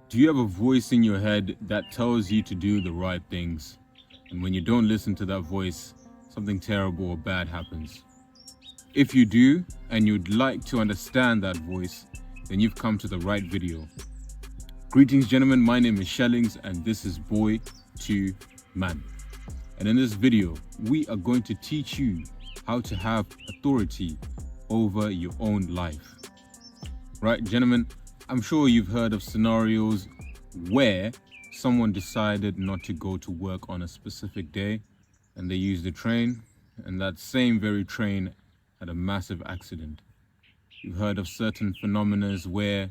Do you have a voice in your head that tells you to do the right things? And when you don't listen to that voice, something terrible or bad happens. If you do, and you'd like to understand that voice, then you've come to the right video. Greetings, gentlemen. My name is Shellings, and this is Boy to Man. And in this video, we are going to teach you how to have authority over your own life. Right, gentlemen? I'm sure you've heard of scenarios where someone decided not to go to work on a specific day and they used the train, and that same very train had a massive accident. You've heard of certain phenomena where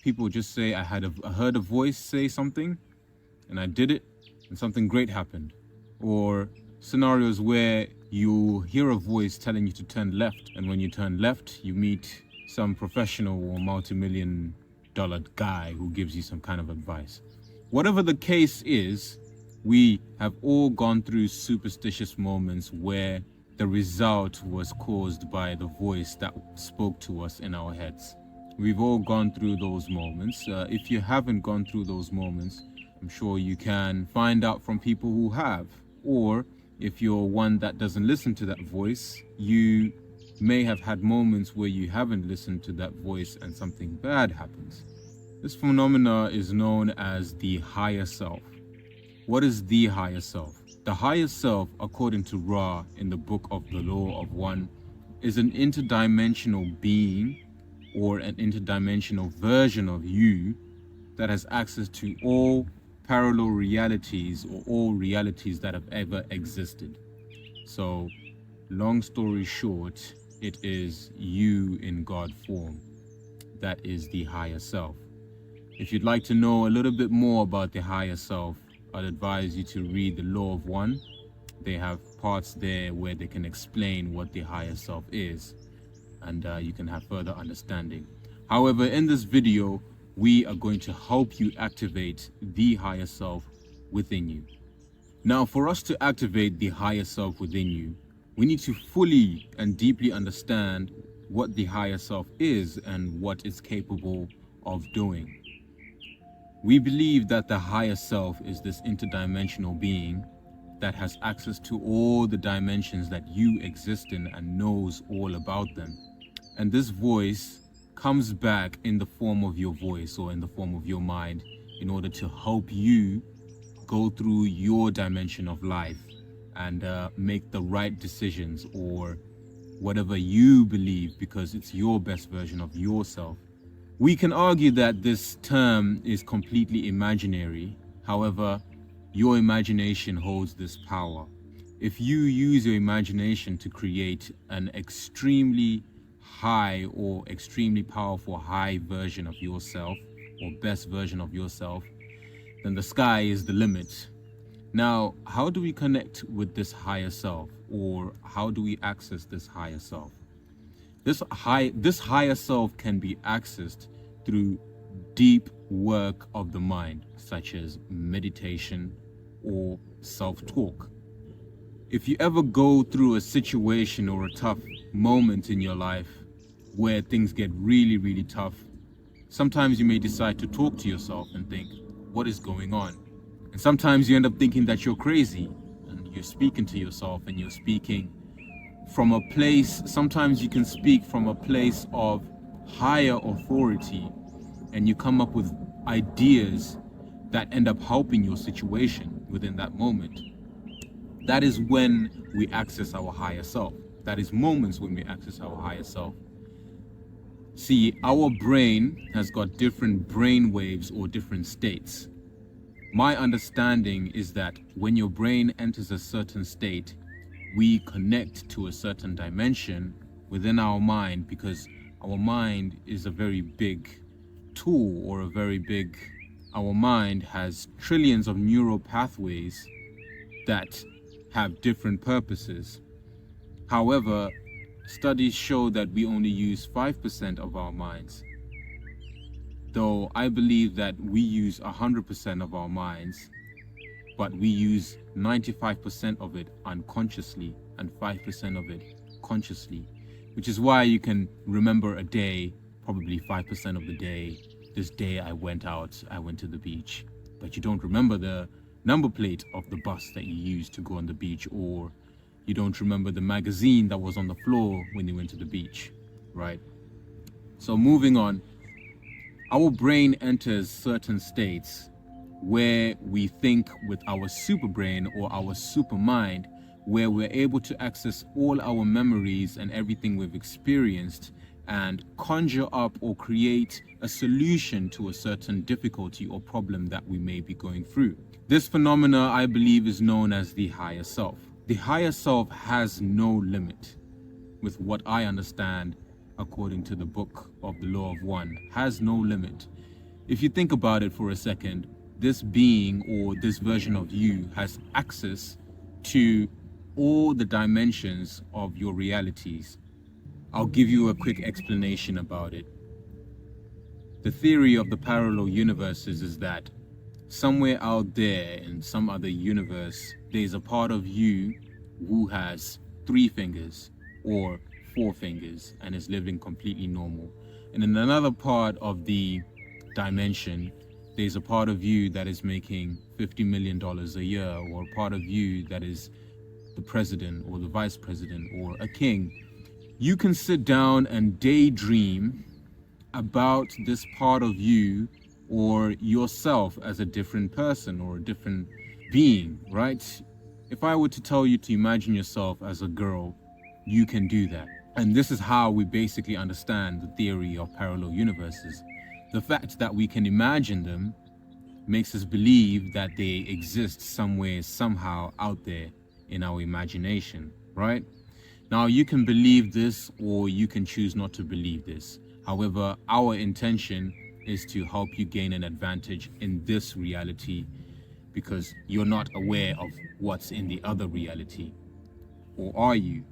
people just say, I heard a voice say something and I did it and something great happened. Or scenarios where you hear a voice telling you to turn left, and when you turn left, you meet some professional or multi-million-dollar guy who gives you some kind of advice. Whatever the case is, we have all gone through superstitious moments where the result was caused by the voice that spoke to us in our heads. We've all gone through those moments. If you haven't gone through those moments, I'm sure you can find out from people who have. Or if you're one that doesn't listen to that voice, you may have had moments where you haven't listened to that voice and something bad happens. This phenomena is known as the higher self. What is the higher self? The higher self, according to Ra in the book of the Law of One, is an interdimensional being or an interdimensional version of you that has access to all parallel realities or all realities that have ever existed. So, long story short, it is you in God form. That is the higher self. If you'd like to know a little bit more about the higher self, I'd advise you to read the Law of One. They have parts there where they can explain what the higher self is, and you can have further understanding. However, in this video, we are going to help you activate the higher self within you. Now, for us to activate the higher self within you, we need to fully and deeply understand what the higher self is and what it's capable of doing. We believe that the higher self is this interdimensional being that has access to all the dimensions that you exist in and knows all about them. And this voice comes back in the form of your voice or in the form of your mind in order to help you go through your dimension of life and make the right decisions or whatever you believe, because it's your best version of yourself. We can argue that this term is completely imaginary. However, your imagination holds this power. If you use your imagination to create an extremely high or extremely powerful high version of yourself or best version of yourself, then the sky is the limit. Now, how do we connect with this higher self, or how do we access this higher self? This higher self can be accessed through deep work of the mind, such as meditation or self-talk. If you ever go through a situation or a tough moment in your life where things get really, really tough, sometimes you may decide to talk to yourself and think, what is going on? And sometimes you end up thinking that you're crazy and you're speaking to yourself and you're speaking from a place, sometimes you can speak from a place of higher authority and you come up with ideas that end up helping your situation within that moment. That is when we access our higher self. That is moments when we access our higher self. See, our brain has got different brain waves or different states. My understanding is that when your brain enters a certain state, we connect to a certain dimension within our mind, because our mind is a very big tool or our mind has trillions of neural pathways that have different purposes. However, studies show that we only use 5% of our minds. Though I believe that we use 100% of our minds, but we use 95% of it unconsciously and 5% of it consciously, which is why you can remember a day, probably 5% of the day, this day I went to the beach, but you don't remember the number plate of the bus that you used to go on the beach, or you don't remember the magazine that was on the floor when you went to the beach, right? So moving on, our brain enters certain states where we think with our super brain or our super mind, where we're able to access all our memories and everything we've experienced and conjure up or create a solution to a certain difficulty or problem that we may be going through. This phenomena, I believe, is known as the higher self. The higher self has no limit, with what I understand according to the book of the Law of One, has no limit. If you think about it for a second, this being or this version of you has access to all the dimensions of your realities. I'll give you a quick explanation about it. The theory of the parallel universes is that somewhere out there in some other universe, there's a part of you who has 3 fingers or 4 fingers and is living completely normal. And in another part of the dimension, there's a part of you that is making $50 million a year, or a part of you that is the president or the vice president or a king. You can sit down and daydream about this part of you or yourself as a different person or a different being, right? If I were to tell you to imagine yourself as a girl, you can do that. And this is how we basically understand the theory of parallel universes. The fact that we can imagine them makes us believe that they exist somewhere, somehow out there in our imagination, right? Now, you can believe this or you can choose not to believe this. However, our intention is to help you gain an advantage in this reality because you're not aware of what's in the other reality. Or are you?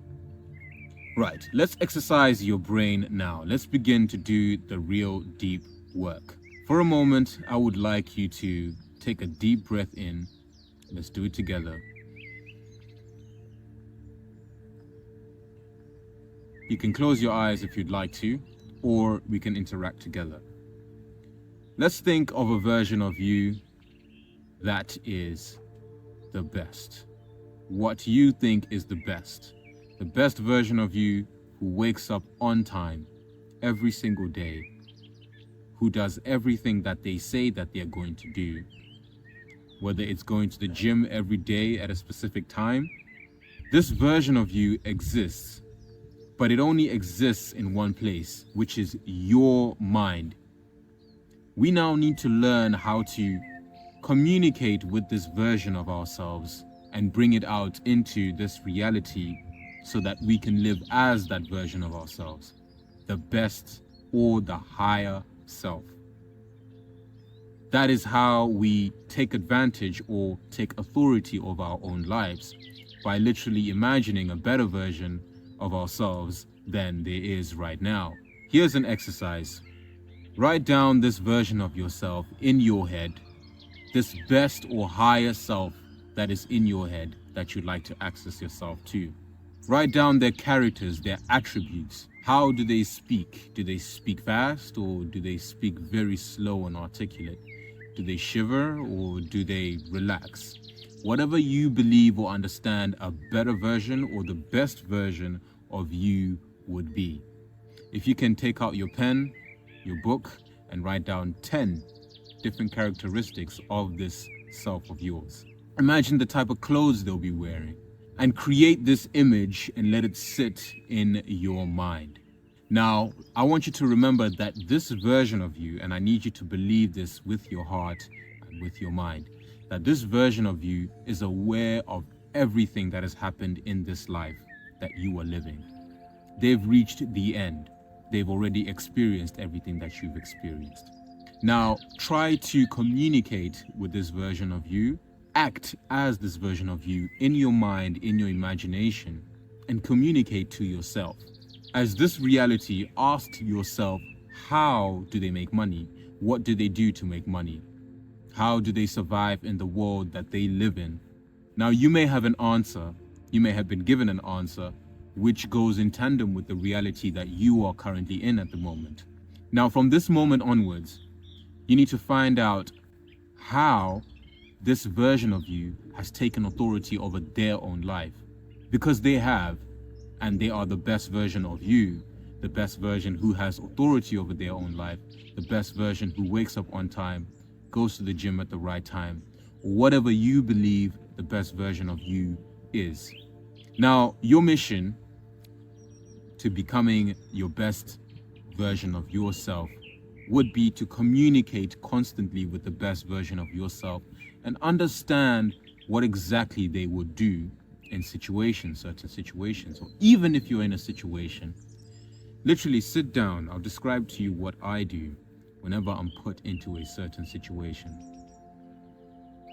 Right, let's exercise your brain now. Let's begin to do the real deep work. For a moment, I would like you to take a deep breath in. Let's do it together. You can close your eyes if you'd like to, or we can interact together. Let's think of a version of you that is the best. What you think is the best. The best version of you who wakes up on time every single day, who does everything that they say that they're going to do, whether it's going to the gym every day at a specific time. This version of you exists, but it only exists in one place, which is your mind. We now need to learn how to communicate with this version of ourselves and bring it out into this reality so that we can live as that version of ourselves, the best or the higher self. That is how we take advantage or take authority of our own lives, by literally imagining a better version of ourselves than there is right now. Here's an exercise. Write down this version of yourself in your head, this best or higher self that is in your head that you'd like to access yourself to. Write down their characters, their attributes. How do they speak? Do they speak fast or do they speak very slow and articulate? Do they shiver or do they relax? Whatever you believe or understand a better version or the best version of you would be. If you can take out your pen, your book, and write down 10 different characteristics of this self of yours. Imagine the type of clothes they'll be wearing and create this image and let it sit in your mind. Now, I want you to remember that this version of you, and I need you to believe this with your heart and with your mind, that this version of you is aware of everything that has happened in this life that you are living. They've reached the end. They've already experienced everything that you've experienced. Now, try to communicate with this version of you, act as this version of you in your mind, in your imagination, and communicate to yourself. As this reality, ask yourself, how do they make money? What do they do to make money? How do they survive in the world that they live in? Now, you may have an answer, you may have been given an answer, which goes in tandem with the reality that you are currently in at the moment. Now, from this moment onwards, You need to find out how this version of you has taken authority over their own life. Because they have, and they are the best version of you, the best version who has authority over their own life, the best version who wakes up on time, goes to the gym at the right time, or whatever you believe the best version of you is. Now, your mission to becoming your best version of yourself would be to communicate constantly with the best version of yourself and understand what exactly they would do in situations, certain situations, or even if you're in a situation. Literally sit down. I'll describe to you what I do whenever I'm put into a certain situation.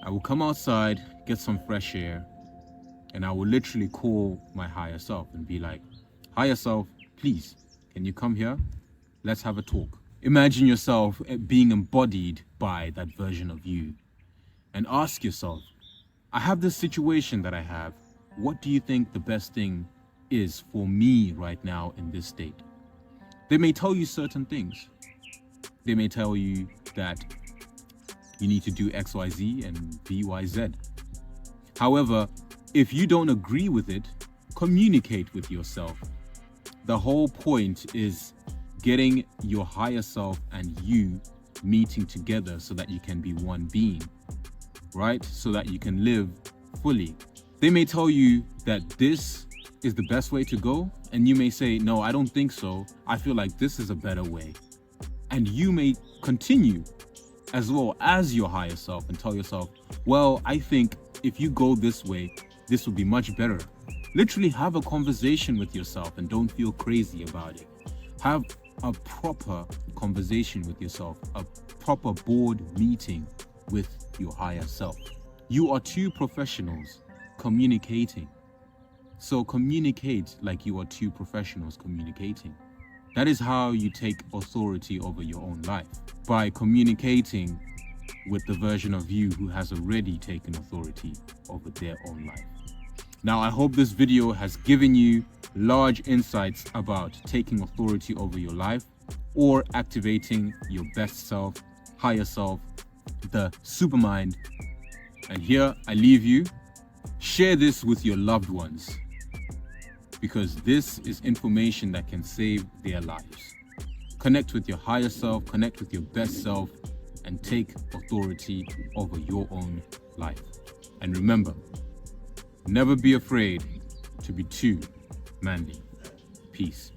I will come outside, get some fresh air, and I will literally call my higher self and be like, higher self, please, can you come here? Let's have a talk. Imagine yourself being embodied by that version of you and ask yourself, I have this situation that I have. What do you think the best thing is for me right now in this state? They may tell you certain things. They may tell you that you need to do X, Y, Z and B, Y, Z. However, if you don't agree with it, communicate with yourself. The whole point is getting your higher self and you meeting together so that you can be one being, right? So that you can live fully. They may tell you that this is the best way to go, and you may say, no, I don't think so. I feel like this is a better way. And you may continue as well as your higher self and tell yourself, well, I think if you go this way, this will be much better. Literally have a conversation with yourself and don't feel crazy about it. Have a proper conversation with yourself, a proper board meeting with your higher self. You are two professionals communicating. So communicate like you are two professionals communicating. That is how you take authority over your own life, by communicating with the version of you who has already taken authority over their own life. Now, I hope this video has given you large insights about taking authority over your life or activating your best self, higher self, the supermind. And here I leave you. Share this with your loved ones, because this is information that can save their lives. Connect with your higher self, connect with your best self, and take authority over your own life. And remember, never be afraid to be too manly. Peace.